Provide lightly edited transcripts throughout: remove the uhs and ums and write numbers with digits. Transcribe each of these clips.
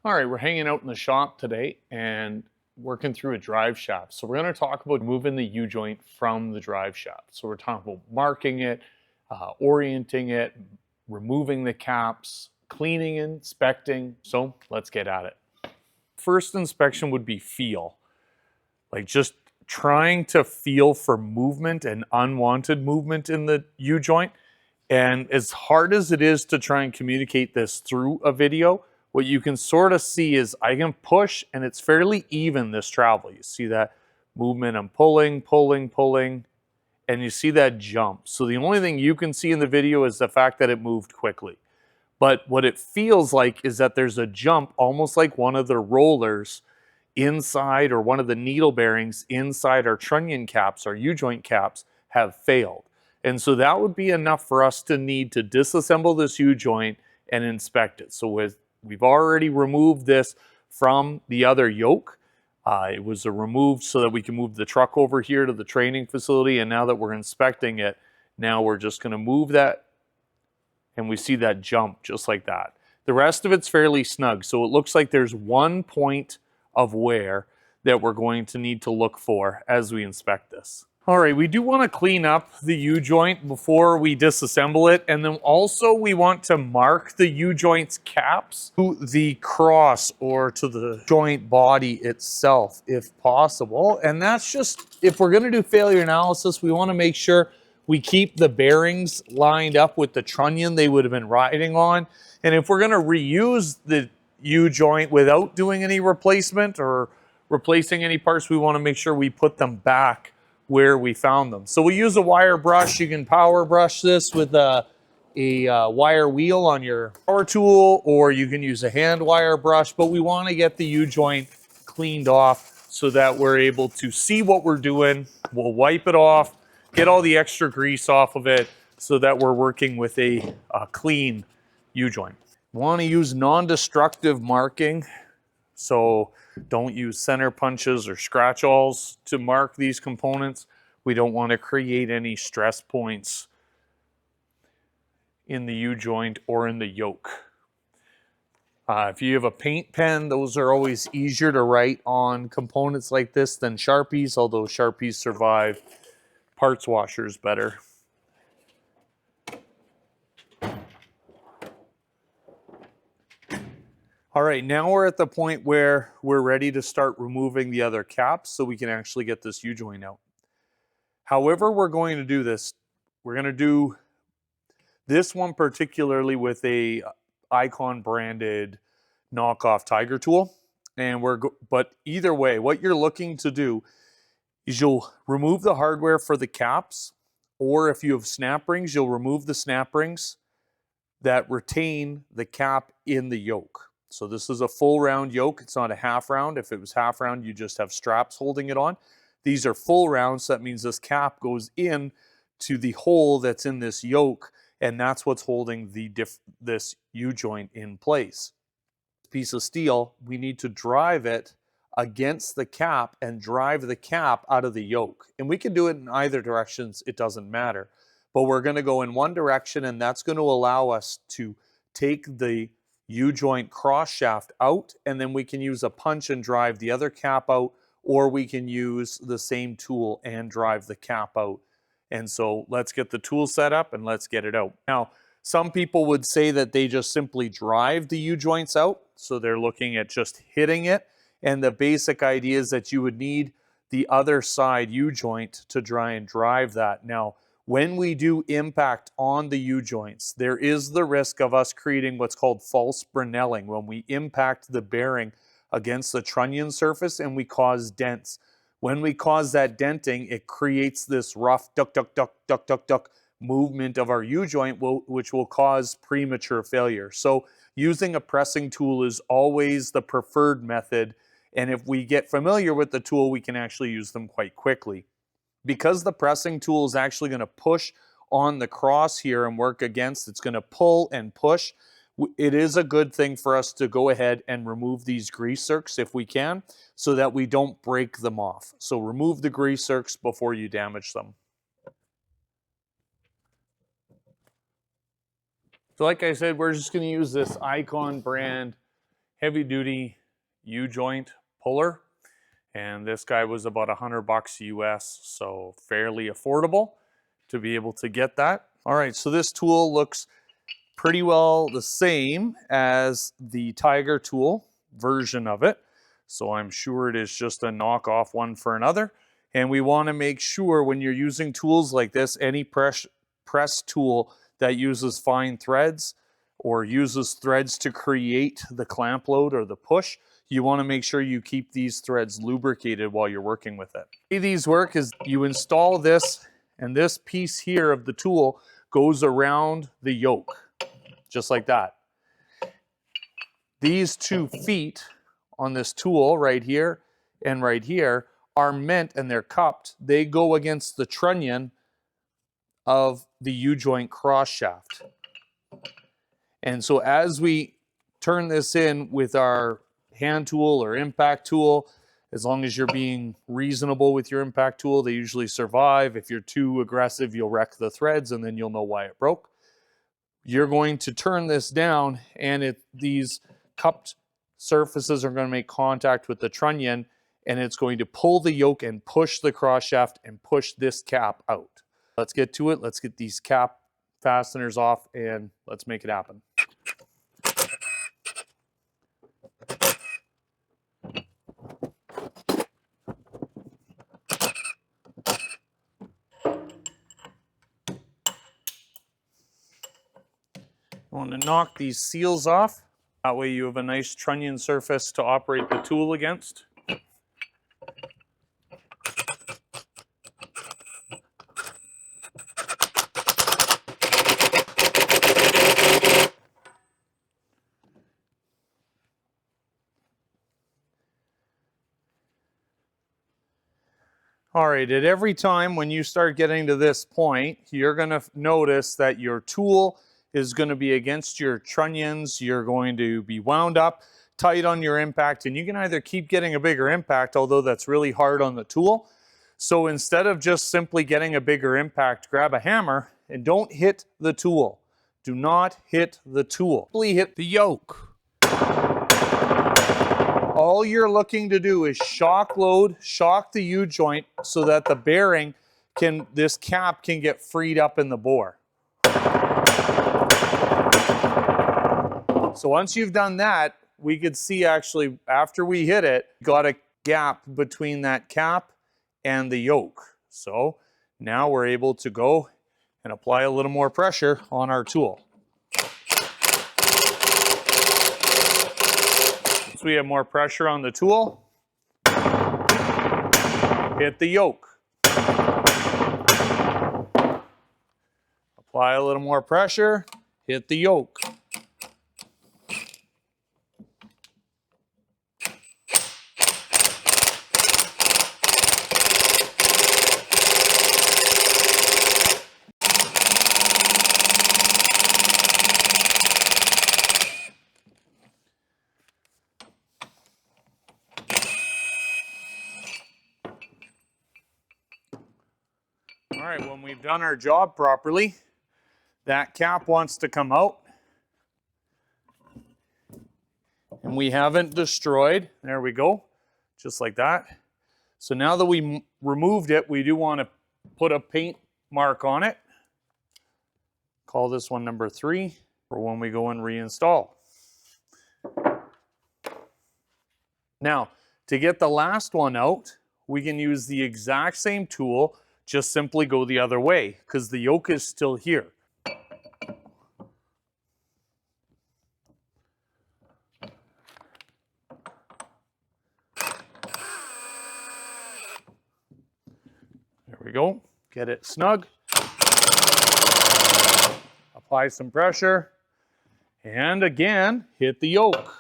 All right, we're hanging out in the shop today and working through a drive shaft. So we're going to talk about moving the U-joint from the drive shaft. So we're talking about marking it, orienting it, removing the caps, cleaning, inspecting. So let's get at it. First inspection would be feel. Like just trying to feel for movement and unwanted movement in the U-joint. And as hard as it is to try and communicate this through a video, what you can sort of see is I can push and it's fairly even, this travel. You see that movement, I'm pulling, pulling, pulling, and you see that jump. So the only thing you can see in the video is the fact that it moved quickly. But what it feels like is that there's a jump, almost like one of the rollers inside, or one of the needle bearings inside our trunnion caps, our U-joint caps, have failed. And so that would be enough for us to need to disassemble this U-joint and inspect it. So we've already removed this from the other yoke. It was removed so that we can move the truck over here to the training facility. And now that we're inspecting it, now we're just going to move that, and we see that jump just like that. The rest of it's fairly snug. So it looks like there's one point of wear that we're going to need to look for as we inspect this. All right, we do want to clean up the U-joint before we disassemble it, and then also we want to mark the U-joint's caps to the cross or to the joint body itself if possible. And that's just, if we're going to do failure analysis, we want to make sure we keep the bearings lined up with the trunnion they would have been riding on. And if we're going to reuse the U-joint without doing any replacement or replacing any parts, we want to make sure we put them back where we found them. So we use a wire brush. You can power brush this with a wire wheel on your power tool, or you can use a hand wire brush, but we want to get the U-joint cleaned off so that we're able to see what we're doing. We'll wipe it off, get all the extra grease off of it so that we're working with a clean U-joint. Want to use non-destructive marking, so don't use center punches or scratch-alls to mark these components. We don't want to create any stress points in the U-joint or in the yoke. If you have a paint pen, those are always easier to write on components like this than Sharpies, although Sharpies survive parts washers better. All right, now we're at the point where we're ready to start removing the other caps so we can actually get this U-joint out. However we're going to do this, we're going to do this one particularly with a Icon branded knockoff Tiger tool. But either way, what you're looking to do is you'll remove the hardware for the caps, or if you have snap rings, you'll remove the snap rings that retain the cap in the yoke. So this is a full round yoke. It's not a half round. If it was half round, you just have straps holding it on. These are full rounds. So that means this cap goes in to the hole that's in this yoke, and that's what's holding this U-joint in place. This piece of steel, we need to drive it against the cap and drive the cap out of the yoke. And we can do it in either directions. It doesn't matter. But we're going to go in one direction, and that's going to allow us to take the U-joint cross shaft out, and then we can use a punch and drive the other cap out, or we can use the same tool and drive the cap out. And so let's get the tool set up and let's get it out. Now, some people would say that they just simply drive the U-joints out. So they're looking at just hitting it. And the basic idea is that you would need the other side U-joint to try and drive that. Now, when we do impact on the U-joints, there is the risk of us creating what's called false Brinelling when we impact the bearing against the trunnion surface and we cause dents. When we cause that denting, it creates this rough duck, duck, duck, duck, duck, duck movement of our U-joint, which will cause premature failure. So using a pressing tool is always the preferred method. And if we get familiar with the tool, we can actually use them quite quickly. Because the pressing tool is actually going to push on the cross here and work against, it's going to pull and push. It is a good thing for us to go ahead and remove these grease zerks if we can, so that we don't break them off. So remove the grease zerks before you damage them. So like I said, we're just going to use this Icon brand heavy duty U-joint puller. And this guy was about $100 US, so fairly affordable to be able to get that. All right, so this tool looks pretty well the same as the Tiger tool version of it. So I'm sure it is just a knockoff one for another. And we want to make sure when you're using tools like this, any press tool that uses fine threads or uses threads to create the clamp load or the push, you want to make sure you keep these threads lubricated while you're working with it. The way these work is you install this, and this piece here of the tool goes around the yoke, just like that. These 2 feet on this tool right here and right here are meant, and they're cupped, they go against the trunnion of the U-joint cross shaft. And so as we turn this in with our hand tool or impact tool, as long as you're being reasonable with your impact tool, they usually survive. If you're too aggressive, you'll wreck the threads and then you'll know why it broke. You're going to turn this down, and these cupped surfaces are going to make contact with the trunnion, and it's going to pull the yoke and push the cross shaft and push this cap out. Let's get to it. Let's get these cap fasteners off and let's make it happen. I want to knock these seals off. That way you have a nice trunnion surface to operate the tool against. All right, at every time when you start getting to this point, you're going to notice that your tool is going to be against your trunnions. You're going to be wound up tight on your impact, and you can either keep getting a bigger impact, although that's really hard on the tool. So instead of just simply getting a bigger impact, grab a hammer and don't hit the tool. Do not hit the tool. Simply hit the yoke. All you're looking to do is shock the U-joint so that the bearing this cap can get freed up in the bore. So once you've done that, we could see actually after we hit it, got a gap between that cap and the yoke. So now we're able to go and apply a little more pressure on our tool. So we have more pressure on the tool. Hit the yoke. Apply a little more pressure. Hit the yoke. All right, when we've done our job properly, that cap wants to come out. And we haven't destroyed. There we go, just like that. So now that we removed it, we do want to put a paint mark on it. Call this one number 3 for when we go and reinstall. Now, to get the last one out, we can use the exact same tool, just simply go the other way because the yoke is still here. There we go. Get it snug. Apply some pressure. And again, hit the yoke.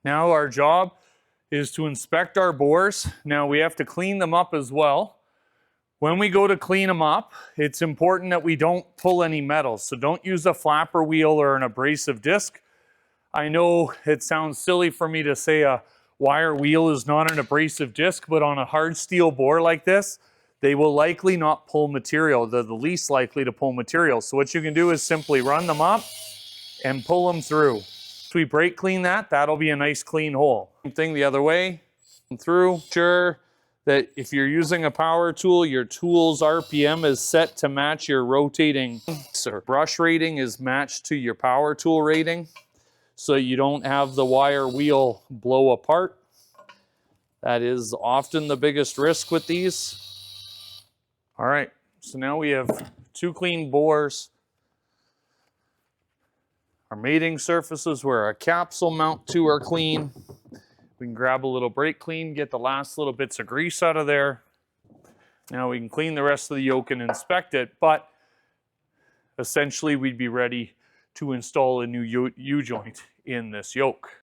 Now our job is to inspect our bores. Now we have to clean them up as well. When we go to clean them up, it's important that we don't pull any metal. So don't use a flapper wheel or an abrasive disc. I know it sounds silly for me to say a wire wheel is not an abrasive disc, but on a hard steel bore like this, they will likely not pull material. They're the least likely to pull material. So what you can do is simply run them up and pull them through. If we brake clean that, that'll be a nice clean hole. Same thing the other way, through. Sure that if you're using a power tool, your tool's RPM is set to match your rotating. So brush rating is matched to your power tool rating, so you don't have the wire wheel blow apart. That is often the biggest risk with these. All right, so now we have 2 clean bores. Our mating surfaces where our caps will mount to are clean. We can grab a little brake clean, get the last little bits of grease out of there. Now we can clean the rest of the yoke and inspect it, but essentially we'd be ready to install a new U-joint in this yoke.